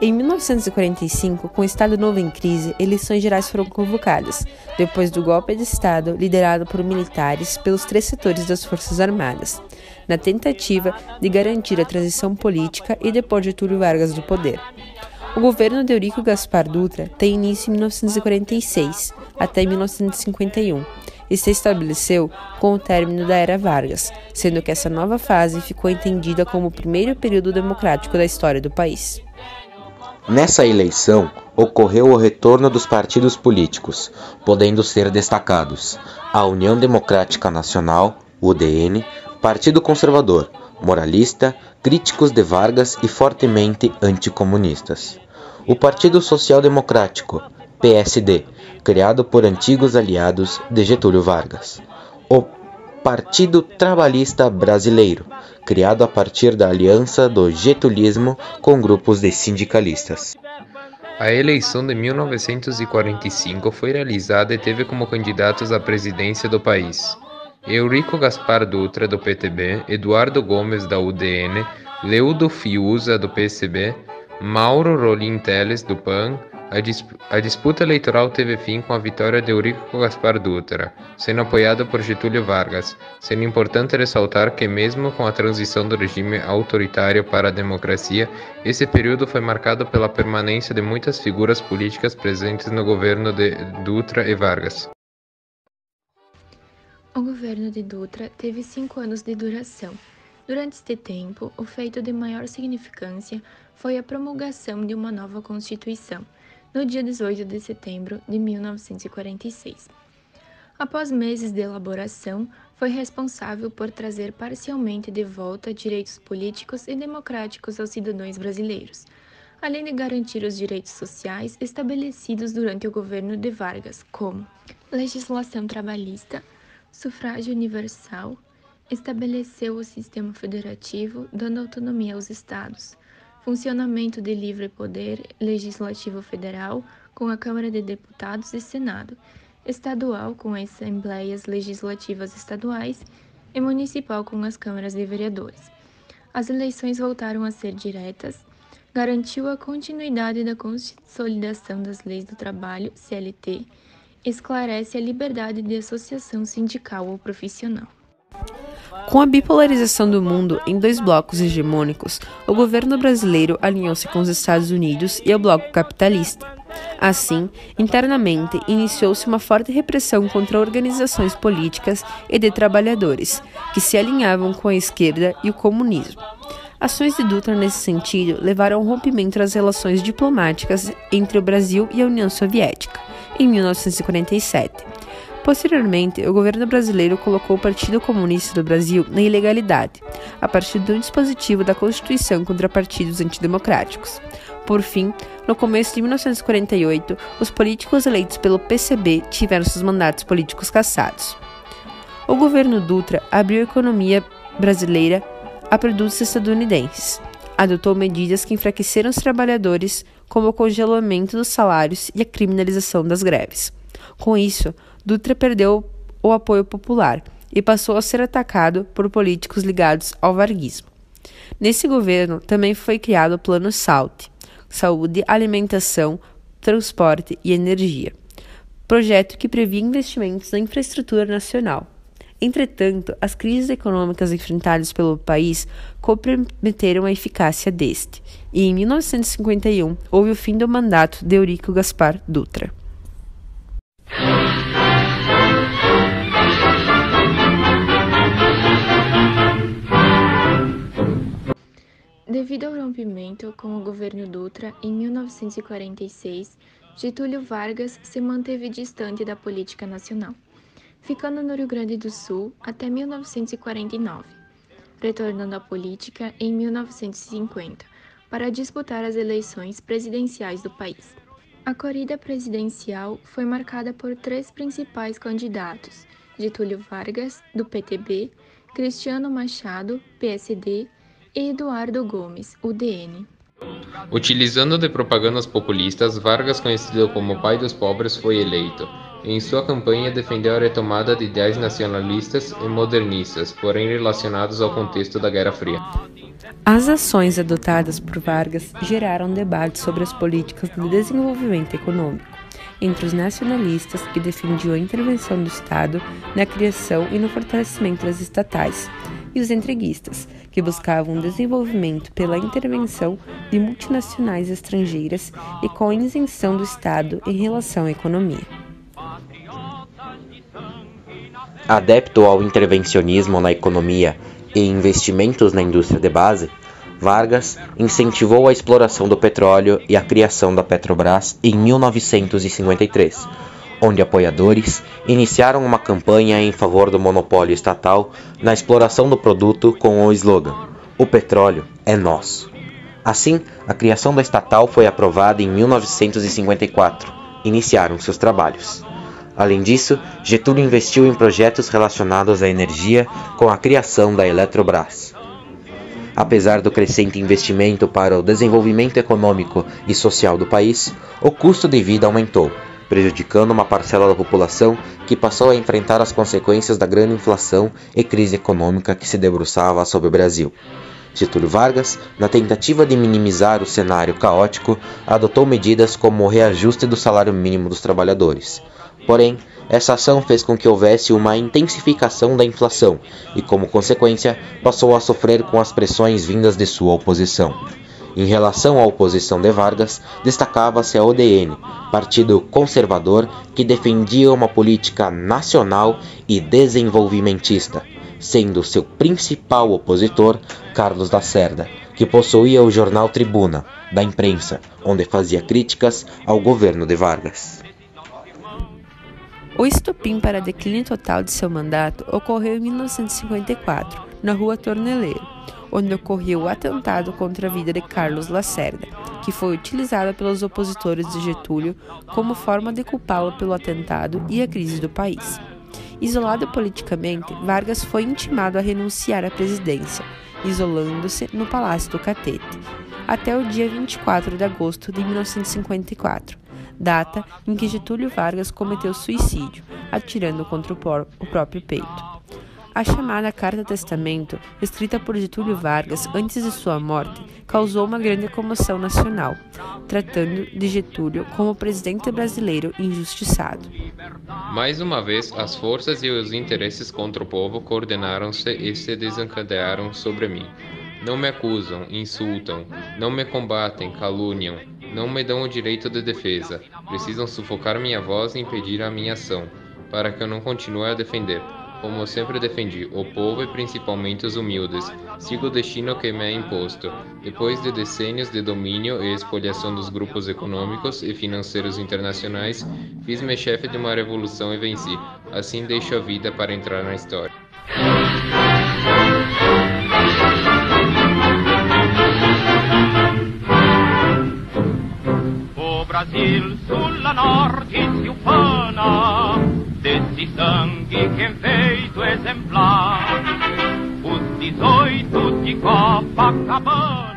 Em 1945, com o Estado Novo em crise, eleições gerais foram convocadas, depois do golpe de Estado liderado por militares pelos 3 setores das Forças Armadas, na tentativa de garantir a transição política e depor Getúlio Vargas do poder. O governo de Eurico Gaspar Dutra tem início em 1946 até 1951 e se estabeleceu com o término da Era Vargas, sendo que essa nova fase ficou entendida como o primeiro período democrático da história do país. Nessa eleição, ocorreu o retorno dos partidos políticos, podendo ser destacados a União Democrática Nacional, UDN, Partido Conservador, moralista, críticos de Vargas e fortemente anticomunistas. O Partido Social Democrático, PSD, criado por antigos aliados de Getúlio Vargas. O Partido Trabalhista Brasileiro, criado a partir da aliança do getulismo com grupos de sindicalistas. A eleição de 1945 foi realizada e teve como candidatos à presidência do país Eurico Gaspar Dutra, do PTB, Eduardo Gomes, da UDN, Leudo Fiuza, do PSB, Mauro Rolim Teles, do PAN. A disputa eleitoral teve fim com a vitória de Eurico Gaspar Dutra, sendo apoiado por Getúlio Vargas, sendo importante ressaltar que mesmo com a transição do regime autoritário para a democracia, esse período foi marcado pela permanência de muitas figuras políticas presentes no governo de Dutra e Vargas. O governo de Dutra teve 5 anos de duração. Durante este tempo, o feito de maior significância foi a promulgação de uma nova Constituição, no dia 18 de setembro de 1946. Após meses de elaboração, foi responsável por trazer parcialmente de volta direitos políticos e democráticos aos cidadãos brasileiros, além de garantir os direitos sociais estabelecidos durante o governo de Vargas, como legislação trabalhista, sufrágio universal, estabeleceu o sistema federativo, dando autonomia aos estados, funcionamento de livre poder legislativo federal com a Câmara de Deputados e Senado, estadual com as Assembleias Legislativas Estaduais e municipal com as câmaras de vereadores. As eleições voltaram a ser diretas, garantiu a continuidade da consolidação das leis do trabalho, CLT, esclarece a liberdade de associação sindical ou profissional. Com a bipolarização do mundo em 2 blocos hegemônicos, o governo brasileiro alinhou-se com os Estados Unidos e o bloco capitalista. Assim, internamente, iniciou-se uma forte repressão contra organizações políticas e de trabalhadores, que se alinhavam com a esquerda e o comunismo. Ações de Dutra nesse sentido levaram ao rompimento das relações diplomáticas entre o Brasil e a União Soviética, em 1947. Posteriormente, o governo brasileiro colocou o Partido Comunista do Brasil na ilegalidade, a partir de um dispositivo da Constituição contra partidos antidemocráticos. Por fim, no começo de 1948, os políticos eleitos pelo PCB tiveram seus mandatos políticos cassados. O governo Dutra abriu a economia brasileira a produtos estadunidenses. Adotou medidas que enfraqueceram os trabalhadores, como o congelamento dos salários e a criminalização das greves. Com isso, Dutra perdeu o apoio popular e passou a ser atacado por políticos ligados ao varguismo. Nesse governo também foi criado o Plano SALT, Saúde, Alimentação, Transporte e Energia, projeto que previa investimentos na infraestrutura nacional. Entretanto, as crises econômicas enfrentadas pelo país comprometeram a eficácia deste, e em 1951 houve o fim do mandato de Eurico Gaspar Dutra. Devido ao rompimento com o governo Dutra, em 1946, Getúlio Vargas se manteve distante da política nacional, ficando no Rio Grande do Sul até 1949, retornando à política em 1950 para disputar as eleições presidenciais do país. A corrida presidencial foi marcada por 3 principais candidatos: Getúlio Vargas, do PTB, Cristiano Machado, PSD, e Eduardo Gomes, UDN. Utilizando de propagandas populistas, Vargas, conhecido como o pai dos pobres, foi eleito. Em sua campanha, defendeu a retomada de ideais nacionalistas e modernistas, porém relacionados ao contexto da Guerra Fria. As ações adotadas por Vargas geraram debates sobre as políticas de desenvolvimento econômico entre os nacionalistas, que defendiam a intervenção do Estado na criação e no fortalecimento das estatais, e os entreguistas, que buscavam o desenvolvimento pela intervenção de multinacionais estrangeiras e com a isenção do Estado em relação à economia. Adepto ao intervencionismo na economia e investimentos na indústria de base, Vargas incentivou a exploração do petróleo e a criação da Petrobras em 1953, onde apoiadores iniciaram uma campanha em favor do monopólio estatal na exploração do produto com o slogan "O petróleo é nosso". Assim, a criação da estatal foi aprovada em 1954. Iniciaram seus trabalhos. Além disso, Getúlio investiu em projetos relacionados à energia com a criação da Eletrobras. Apesar do crescente investimento para o desenvolvimento econômico e social do país, o custo de vida aumentou, prejudicando uma parcela da população que passou a enfrentar as consequências da grande inflação e crise econômica que se debruçava sobre o Brasil. Getúlio Vargas, na tentativa de minimizar o cenário caótico, adotou medidas como o reajuste do salário mínimo dos trabalhadores. Porém, essa ação fez com que houvesse uma intensificação da inflação e, como consequência, passou a sofrer com as pressões vindas de sua oposição. Em relação à oposição de Vargas, destacava-se a UDN, partido conservador que defendia uma política nacional e desenvolvimentista, sendo seu principal opositor Carlos Lacerda, que possuía o jornal Tribuna, da imprensa, onde fazia críticas ao governo de Vargas. O estopim para declínio total de seu mandato ocorreu em 1954, na Rua Torneleiro, onde ocorreu o atentado contra a vida de Carlos Lacerda, que foi utilizado pelos opositores de Getúlio como forma de culpá-lo pelo atentado e a crise do país. Isolado politicamente, Vargas foi intimado a renunciar à presidência, isolando-se no Palácio do Catete, até o dia 24 de agosto de 1954, data em que Getúlio Vargas cometeu suicídio, atirando contra o próprio peito. A chamada Carta Testamento, escrita por Getúlio Vargas antes de sua morte, causou uma grande comoção nacional, tratando de Getúlio como presidente brasileiro injustiçado. Mais uma vez, as forças e os interesses contra o povo coordenaram-se e se desencadearam sobre mim. Não me acusam, insultam, não me combatem, caluniam, não me dão o direito de defesa. Precisam sufocar minha voz e impedir a minha ação, para que eu não continue a defender, como eu sempre defendi, o povo e principalmente os humildes. Sigo o destino que me é imposto. Depois de decênios de domínio e expoliação dos grupos econômicos e financeiros internacionais, fiz-me chefe de uma revolução e venci. Assim deixo a vida para entrar na história. O Brasil sulla norte si ufana desse sangue que feito exemplar, os 18 de Copacabana.